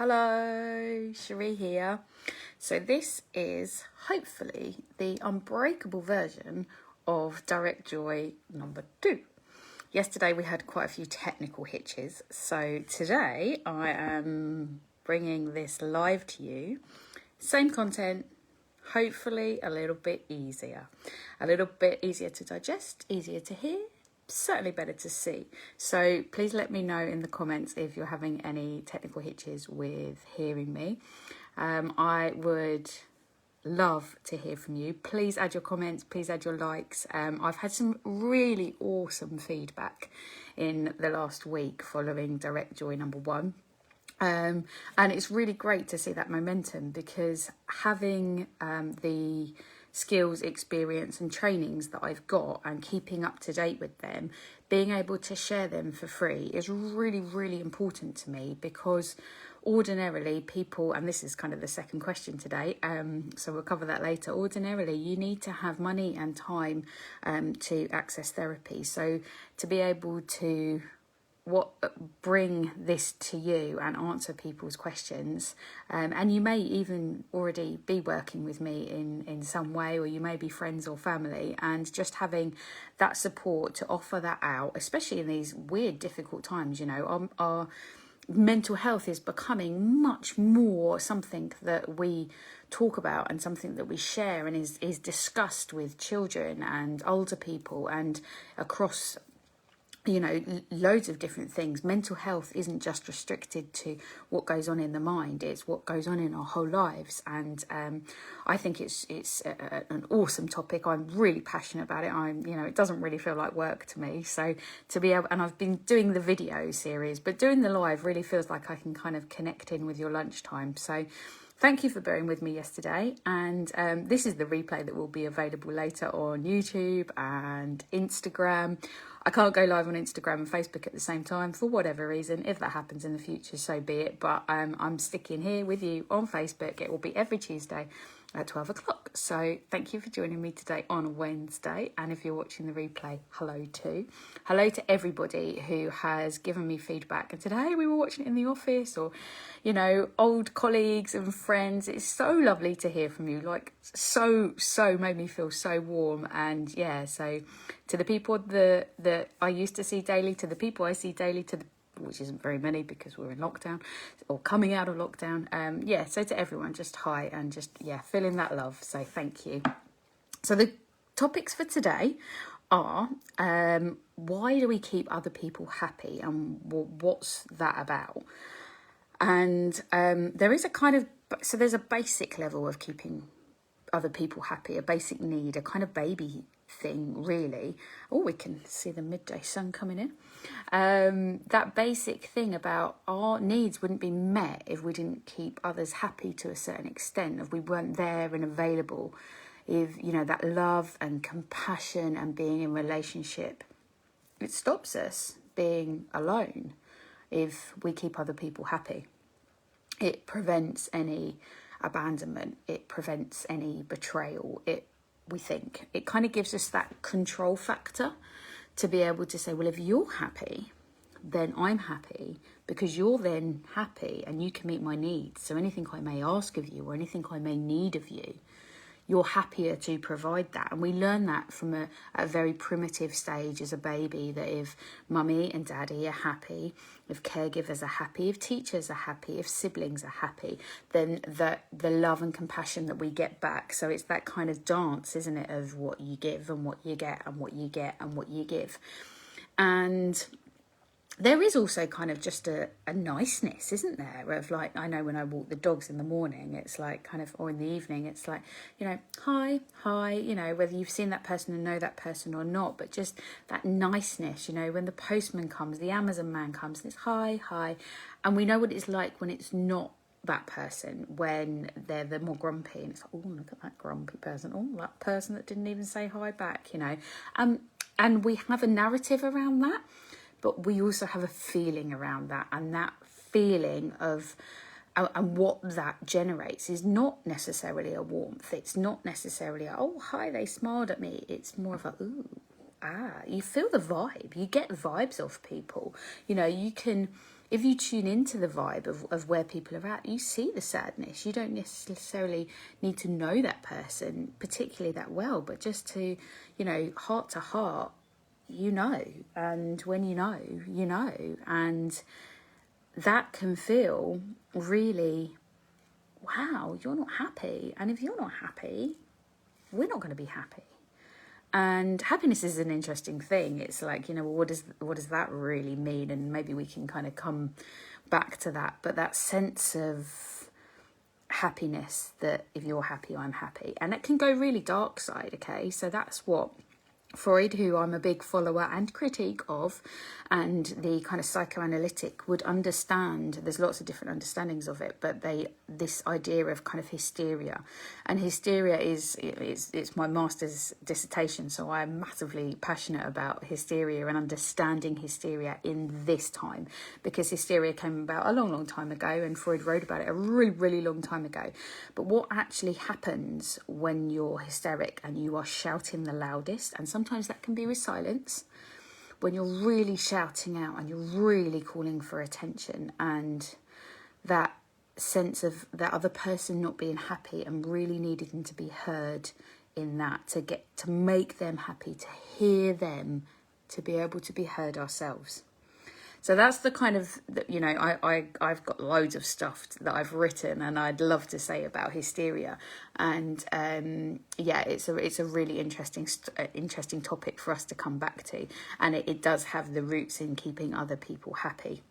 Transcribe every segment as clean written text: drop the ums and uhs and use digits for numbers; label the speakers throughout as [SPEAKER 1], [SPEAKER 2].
[SPEAKER 1] Hello, Cherie here. So this is hopefully the unbreakable version of Direct Joy number 2. Yesterday we had quite a few technical hitches, so today I am bringing this live to you. Same content, hopefully a little bit easier to digest, easier to hear, certainly better to see. So please let me know in the comments if you're having any technical hitches with hearing me. I would love to hear from you. Please add your comments, please add your likes. I've had some really awesome feedback in the last week following Direct Joy number 1. And it's really great to see that momentum, because having the skills, experience and trainings that I've got and keeping up to date with them, being able to share them for free is really, really important to me, because ordinarily people, and this is kind of the second question today, so we'll cover that later. Ordinarily, you need to have money and time to access therapy. So to be able to bring this to you and answer people's questions, and you may even already be working with me in some way, or you may be friends or family, and just having that support to offer that out, especially in these weird difficult times. You know, our mental health is becoming much more something that we talk about and something that we share and is discussed with children and older people and across, you know, loads of different things. Mental health isn't just restricted to what goes on in the mind, it's what goes on in our whole lives. And I think it's an awesome topic. I'm really passionate about it. It doesn't really feel like work to me. So to be able, and I've been doing the video series, but doing the live really feels like I can kind of connect in with your lunchtime. So thank you for bearing with me yesterday. And this is the replay that will be available later on YouTube and Instagram. I can't go live on Instagram and Facebook at the same time for whatever reason. If that happens in the future, so be it. But I'm sticking here with you on Facebook. It will be every Tuesday at 12 o'clock. So thank you for joining me today on Wednesday. And if you're watching the replay, hello too. Hello to everybody who has given me feedback and said, hey, we were watching it in the office, or, you know, old colleagues and friends. It's so lovely to hear from you. Like, so made me feel so warm. And yeah, so to the people that I used to see daily, to the people I see daily, which isn't very many because we're in lockdown or coming out of lockdown. So to everyone, just hi, and just, feeling that love. So thank you. So the topics for today are, why do we keep other people happy, and what's that about? And there's a basic level of keeping other people happy, a basic need, a kind of baby thing, really. Oh, we can see the midday sun coming in. That basic thing about our needs wouldn't be met if we didn't keep others happy to a certain extent, if we weren't there and available, if, you know, that love and compassion and being in relationship, it stops us being alone if we keep other people happy. It prevents any abandonment, it prevents any betrayal. We think it kind of gives us that control factor to be able to say, well, if you're happy, then I'm happy, because you're then happy and you can meet my needs. So anything I may ask of you or anything I may need of you, you're happier to provide that. And we learn that from a very primitive stage as a baby, that if mummy and daddy are happy, if caregivers are happy, if teachers are happy, if siblings are happy, then the love and compassion that we get back. So it's that kind of dance, isn't it, of what you give and what you get and what you get and what you give. And there is also kind of just a niceness, isn't there, of like, I know when I walk the dogs in the morning, it's like kind of, or in the evening, it's like, you know, hi, you know, whether you've seen that person and know that person or not, but just that niceness, you know, when the postman comes, the Amazon man comes, and it's hi, and we know what it's like when it's not that person, when they're the more grumpy, and it's like, oh, look at that grumpy person, oh, that person that didn't even say hi back, you know, and we have a narrative around that. But we also have a feeling around that, and that feeling of, and what that generates is not necessarily a warmth. It's not necessarily, oh, hi, they smiled at me. It's more of a, ooh, you feel the vibe. You get vibes off people. You know, you can if you tune into the vibe of where people are at, you see the sadness. You don't necessarily need to know that person particularly that well, but just to, heart to heart, and when you know, and that can feel really, wow, you're not happy. And if you're not happy, we're not going to be happy. And happiness is an interesting thing. It's like, what does that really mean? And maybe we can kind of come back to that. But that sense of happiness, that if you're happy, I'm happy. And it can go really dark side, okay? So that's what Freud, who I'm a big follower and critique of, and the kind of psychoanalytic would understand. There's lots of different understandings of it, but this idea of kind of hysteria, and hysteria it's my master's dissertation, so I'm massively passionate about hysteria and understanding hysteria in this time, because hysteria came about a long time ago, and Freud wrote about it a really long time ago. But what actually happens when you're hysteric and you are shouting the loudest, and sometimes that can be with silence, when you're really shouting out and you're really calling for attention, and that sense of that other person not being happy and really needing to be heard in that, to make them happy, to hear them, to be able to be heard ourselves. So that's the kind of, I've got loads of stuff that I've written and I'd love to say about hysteria. And it's a really interesting topic for us to come back to. And it does have the roots in keeping other people happy.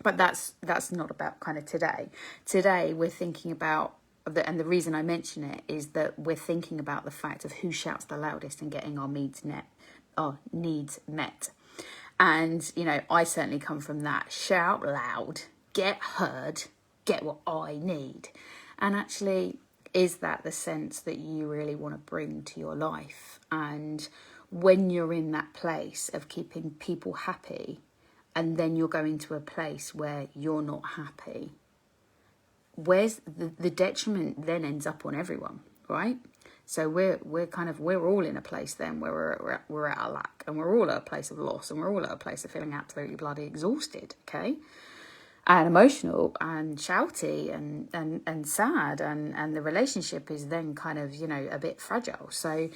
[SPEAKER 1] But that's not about kind of today. Today we're thinking about, and the reason I mention it is that we're thinking about the fact of who shouts the loudest and getting our needs met. And, I certainly come from that. Shout loud, get heard, get what I need. And actually, is that the sense that you really want to bring to your life? And when you're in that place of keeping people happy, and then you're going to a place where you're not happy, where's the detriment then ends up on everyone, right? So we're all in a place then where we're at a lack, and we're all at a place of loss, and we're all at a place of feeling absolutely bloody exhausted, okay? And emotional and shouty and sad, and the relationship is then kind of, a bit fragile. So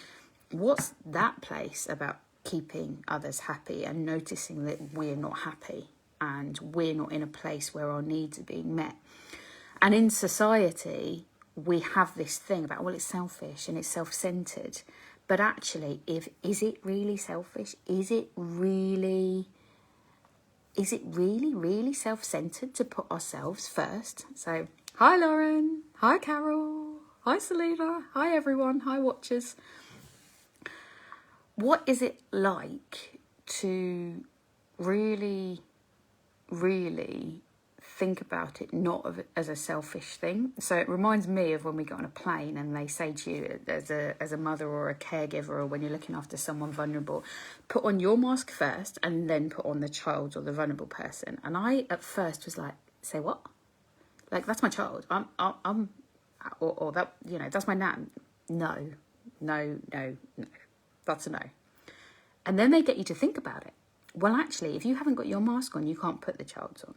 [SPEAKER 1] what's that place about keeping others happy and noticing that we're not happy and we're not in a place where our needs are being met? And in society, we have this thing about, well, it's selfish and it's self-centered. But actually, is it really selfish? Is it really self-centered to put ourselves first? So, hi Lauren, hi Carol, hi Selena, hi everyone, hi watchers. What is it like to really think about it not as a selfish thing? So it reminds me of when we get on a plane and they say to you as a mother or a caregiver, or when you're looking after someone vulnerable, put on your mask first and then put on the child or the vulnerable person. And I at first was like, say what? Like, that's my child. I'm or that, that's my nan. No. That's a no. And then they get you to think about it. Well, actually, if you haven't got your mask on, you can't put the child's on.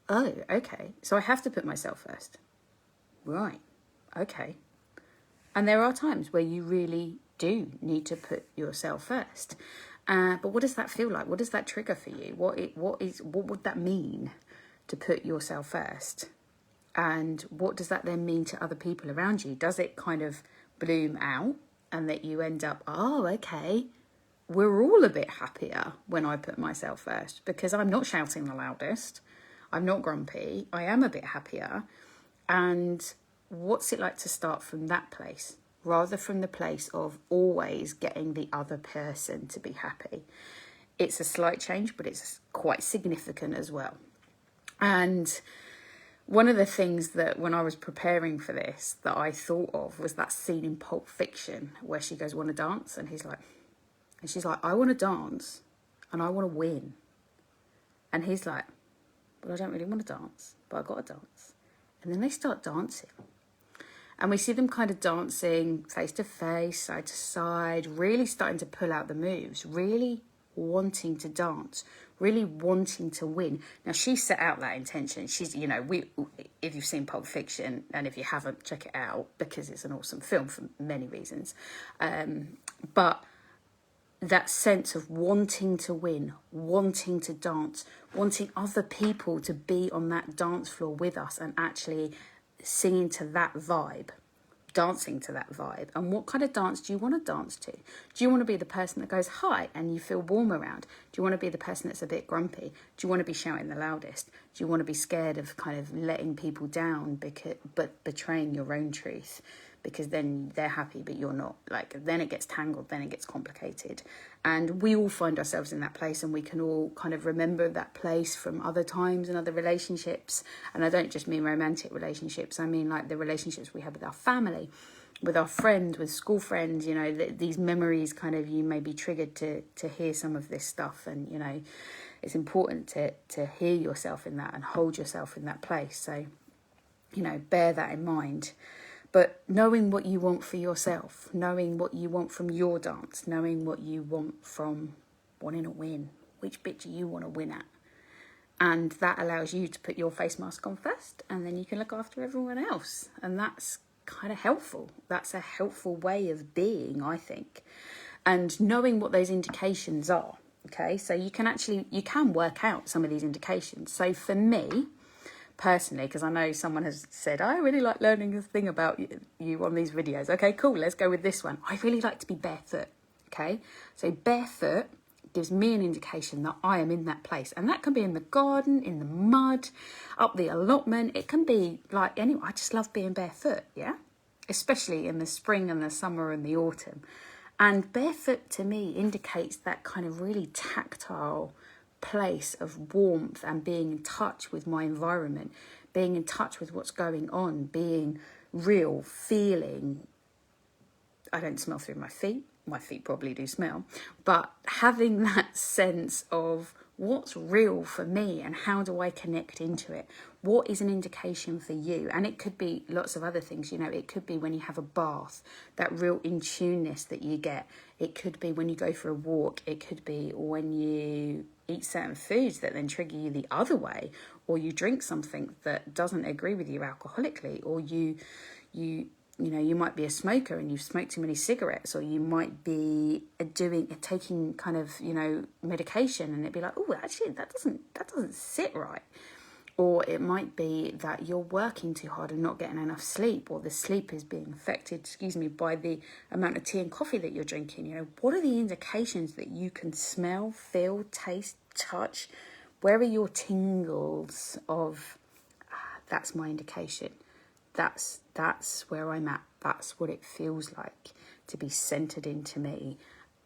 [SPEAKER 1] Oh, okay. So I have to put myself first. Right. Okay. And there are times where you really do need to put yourself first. But what does that feel like? What does that trigger for you? What would that mean to put yourself first? And what does that then mean to other people around you? Does it kind of bloom out and that you end up, oh, okay, we're all a bit happier when I put myself first, because I'm not shouting the loudest. I'm not grumpy. I am a bit happier. And what's it like to start from that place, rather from the place of always getting the other person to be happy? It's a slight change, but it's quite significant as well. And one of the things that when I was preparing for this that I thought of was that scene in Pulp Fiction where she goes, want to dance? And she's like, I want to dance and I want to win. And he's like, but I don't really want to dance, but I've got to dance. And then they start dancing. And we see them kind of dancing face to face, side to side, really starting to pull out the moves, really wanting to dance, really wanting to win. Now, she set out that intention. She's, you know, if you've seen Pulp Fiction, and if you haven't, check it out, because it's an awesome film for many reasons. But that sense of wanting to win, wanting to dance, wanting other people to be on that dance floor with us and actually singing to that vibe, dancing to that vibe. And what kind of dance do you want to dance to? Do you want to be the person that goes hi and you feel warm around? Do you want to be the person that's a bit grumpy? Do you want to be shouting the loudest? Do you want to be scared of kind of letting people down, but betraying your own truth? Because then they're happy, but you're not. Like, then it gets tangled, then it gets complicated. And we all find ourselves in that place, and we can all kind of remember that place from other times and other relationships. And I don't just mean romantic relationships. I mean, like, the relationships we have with our family, with our friends, with school friends. You know, these memories kind of, you may be triggered to hear some of this stuff. And, you know, it's important to hear yourself in that and hold yourself in that place. So, you know, bear that in mind. But knowing what you want for yourself, knowing what you want from your dance, knowing what you want from wanting to win, which bit do you want to win at? And that allows you to put your face mask on first, and then you can look after everyone else. And that's kind of helpful. That's a helpful way of being, I think. And knowing what those indications are, okay? So you can work out some of these indications. So for me, personally, because I know someone has said, I really like learning a thing about you on these videos. Okay, cool, let's go with this one. I really like to be barefoot, okay? So barefoot gives me an indication that I am in that place. And that can be in the garden, in the mud, up the allotment. It can be like anyway. I just love being barefoot, yeah? Especially in the spring and the summer and the autumn. And barefoot to me indicates that kind of really tactile place of warmth and being in touch with my environment, being in touch with what's going on, being real, feeling. I don't smell through my feet probably do smell, but having that sense of what's real for me and how do I connect into it. What is an indication for you? And it could be lots of other things, you know. It could be when you have a bath, that real in-tuneness that you get. It could be when you go for a walk. It could be when you eat certain foods that then trigger you the other way, or you drink something that doesn't agree with you alcoholically, or you know, you might be a smoker and you've smoked too many cigarettes, or you might be taking kind of, you know, medication, and it'd be like, oh, actually that doesn't sit right. Or it might be that you're working too hard and not getting enough sleep, or the sleep is being affected, by the amount of tea and coffee that you're drinking. You know, what are the indications that you can smell, feel, taste, touch? Where are your tingles of, that's my indication. That's where I'm at. That's what it feels like to be centered into me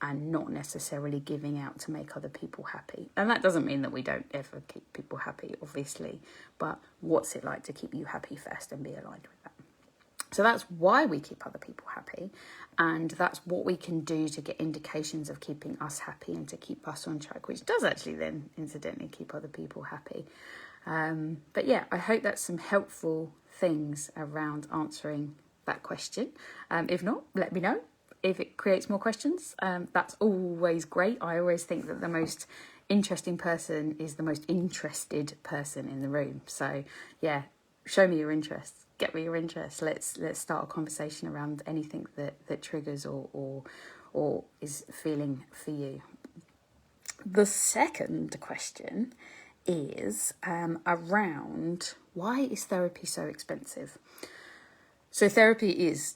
[SPEAKER 1] and not necessarily giving out to make other people happy. And that doesn't mean that we don't ever keep people happy, obviously, but what's it like to keep you happy first and be aligned with that? So that's why we keep other people happy, and that's what we can do to get indications of keeping us happy and to keep us on track, which does actually then incidentally keep other people happy. But yeah, I hope that's some helpful things around answering that question. If not, let me know. If it creates more questions, that's always great. I always think that the most interesting person is the most interested person in the room. So yeah, show me your interest. Get me your interest. Let's start a conversation around anything that triggers or is feeling for you. The second question is around, why is therapy so expensive? So therapy is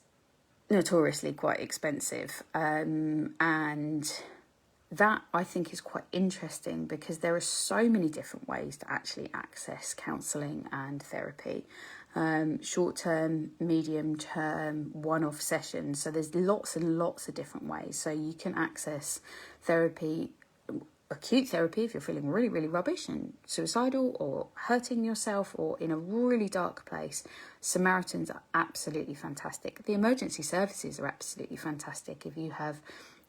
[SPEAKER 1] notoriously quite expensive, and that I think is quite interesting because there are so many different ways to actually access counselling and therapy. Short-term, medium-term, one-off sessions. So there's lots and lots of different ways. So you can access therapy, acute therapy, if you're feeling really, really rubbish and suicidal or hurting yourself or in a really dark place. Samaritans are absolutely fantastic. The emergency services are absolutely fantastic. If you have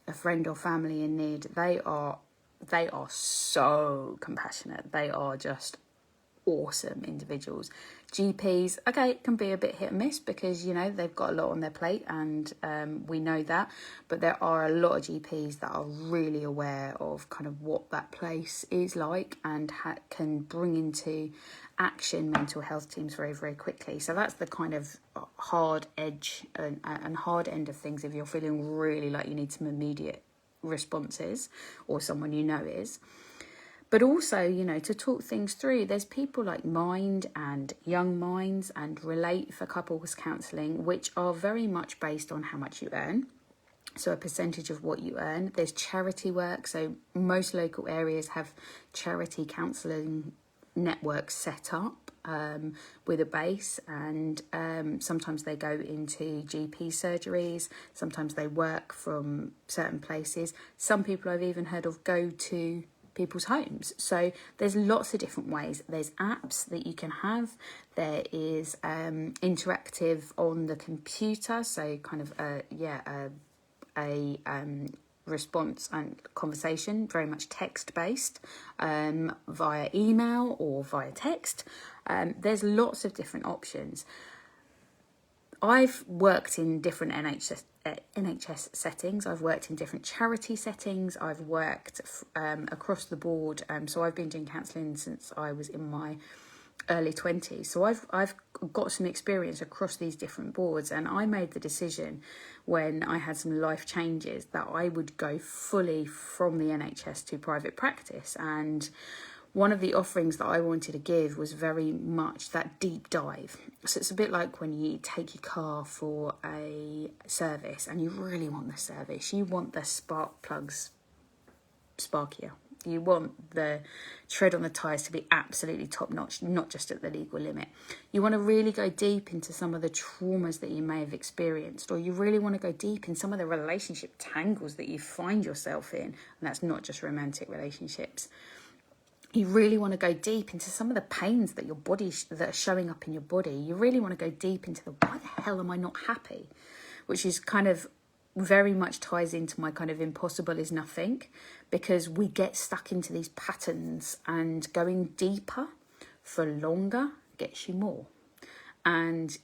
[SPEAKER 1] a friend or family in need, they are so compassionate. They are just awesome individuals. GPs, okay, it can be a bit hit and miss because, you know, they've got a lot on their plate, and we know that. But there are a lot of GPs that are really aware of kind of what that place is like, and can bring into action mental health teams very, very quickly. So that's the kind of hard edge and hard end of things if you're feeling really like you need some immediate responses, or someone you know is. But also, you know, to talk things through, there's people like Mind and Young Minds and Relate for couples counselling, which are very much based on how much you earn. So a percentage of what you earn. There's charity work. So most local areas have charity counselling networks set up with a base, and sometimes they go into GP surgeries, sometimes they work from certain places. Some people I've even heard of go to people's homes. So there's lots of different ways. There's apps that you can have. There is interactive on the computer, so kind of a response and conversation, very much text based, via email or via text. There's lots of different options. I've worked in different NHS settings. I've worked in different charity settings. I've worked across the board. So I've been doing counselling since I was in my early 20s. So I've got some experience across these different boards, and I made the decision when I had some life changes that I would go fully from the NHS to private practice. And one of the offerings that I wanted to give was very much that deep dive. So it's a bit like when you take your car for a service and you really want the service. You want the spark plugs sparkier. You want the tread on the tyres to be absolutely top notch, not just at the legal limit. You want to really go deep into some of the traumas that you may have experienced, or you really want to go deep in some of the relationship tangles that you find yourself in. And that's not just romantic relationships. You really want to go deep into some of the pains that your body that are showing up in your body. You really want to go deep into the why the hell am I not happy, which is kind of very much ties into my kind of impossible is nothing, because we get stuck into these patterns, and going deeper for longer gets you more. And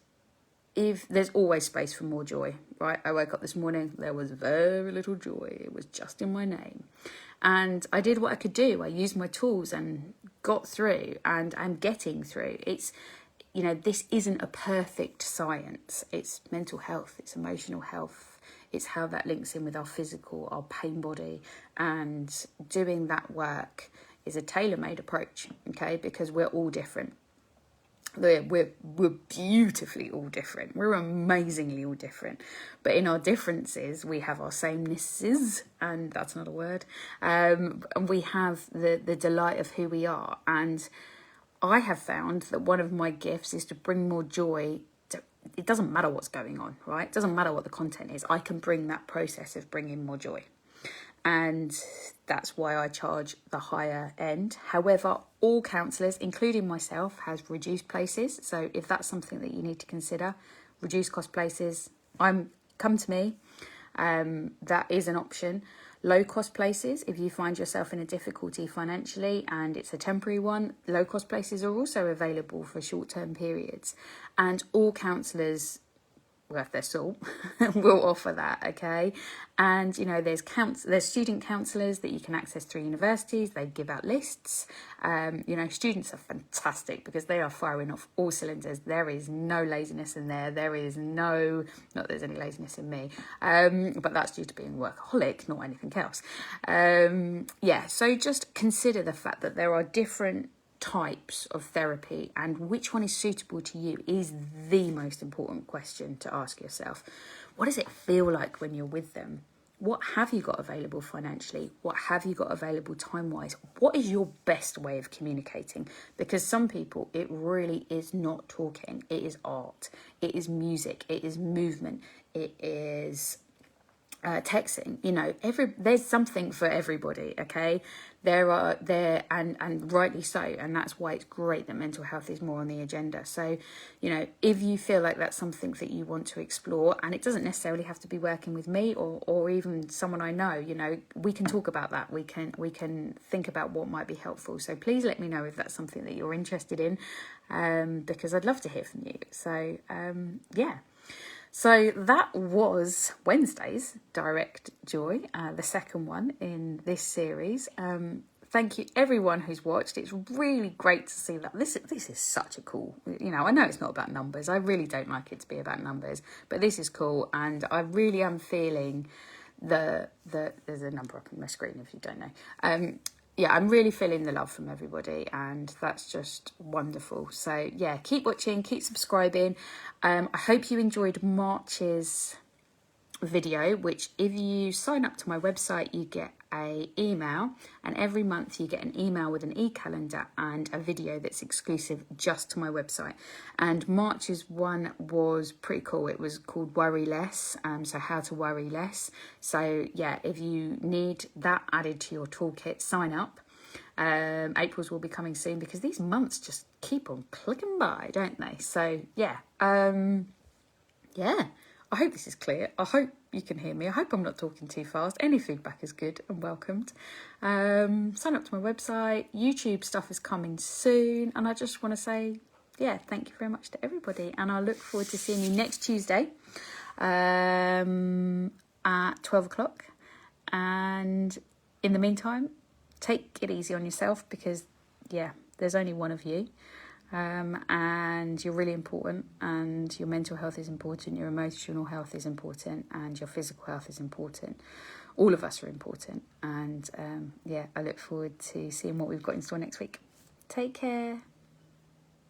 [SPEAKER 1] if there's always space for more joy, right? I woke up this morning, there was very little joy. It was just in my name. And I did what I could do. I used my tools and got through, and I'm getting through. It's, you know, this isn't a perfect science. It's mental health, it's emotional health. It's how that links in with our physical, our pain body, and doing that work is a tailor-made approach, okay? Because we're all different. We're beautifully all different. We're amazingly all different. But in our differences, we have our samenesses, and that's not a word. And we have the delight of who we are. And I have found that one of my gifts is to bring more joy. It doesn't matter what's going on, right? It doesn't matter what the content is. I can bring that process of bringing more joy. And that's why I charge the higher end. However, all counsellors, including myself, has reduced places. So if that's something that you need to consider, reduced cost places, come to me. That is an option. Low cost places, if you find yourself in a difficulty financially and it's a temporary one, low cost places are also available for short-term periods. And all counsellors, worth their salt, will offer that, okay? And, you know, there's student counsellors that you can access through universities. They give out lists. You know, students are fantastic because they are firing off all cylinders. There is no laziness in there. There is not that there's any laziness in me, but that's due to being workaholic, not anything else. So just consider the fact that there are different types of therapy, and which one is suitable to you is the most important question to ask yourself. What does it feel like when you're with them? What have you got available financially? What have you got available time-wise? What is your best way of communicating? Because some people, it really is not talking. It is art. It is music. It is movement. It is texting. You know, there's something for everybody. Okay, and rightly so, and that's why it's great that mental health is more on the agenda. So, you know, if you feel like that's something that you want to explore, and it doesn't necessarily have to be working with me or even someone I know, you know, we can talk about that. We can think about what might be helpful. So please let me know if that's something that you're interested in, because I'd love to hear from you. So yeah. So that was Wednesday's Direct Joy, the second one in this series. Thank you everyone who's watched. It's really great to see that. This is such a cool, you know, I know it's not about numbers. I really don't like it to be about numbers, but this is cool, and I really am feeling there's a number up on my screen if you don't know. Yeah, I'm really feeling the love from everybody, and that's just wonderful. So yeah, keep watching, keep subscribing. I hope you enjoyed March's video, which if you sign up to my website, you get a email, and every month you get an email with an e-calendar and a video that's exclusive just to my website. And March's one was pretty cool. It was called Worry Less, so how to worry less. So yeah, if you need that added to your toolkit, sign up. April's will be coming soon, because these months just keep on clicking by, don't they? So yeah, yeah, I hope this is clear. I hope you can hear me. I hope I'm not talking too fast. Any feedback is good and welcomed. Sign up to my website. YouTube stuff is coming soon. And I just want to say, yeah, thank you very much to everybody. And I look forward to seeing you next Tuesday at 12 o'clock. And in the meantime, take it easy on yourself, because, yeah, there's only one of you. And you're really important, and your mental health is important, your emotional health is important, and your physical health is important. All of us are important, and yeah, I look forward to seeing what we've got in store next week. Take care.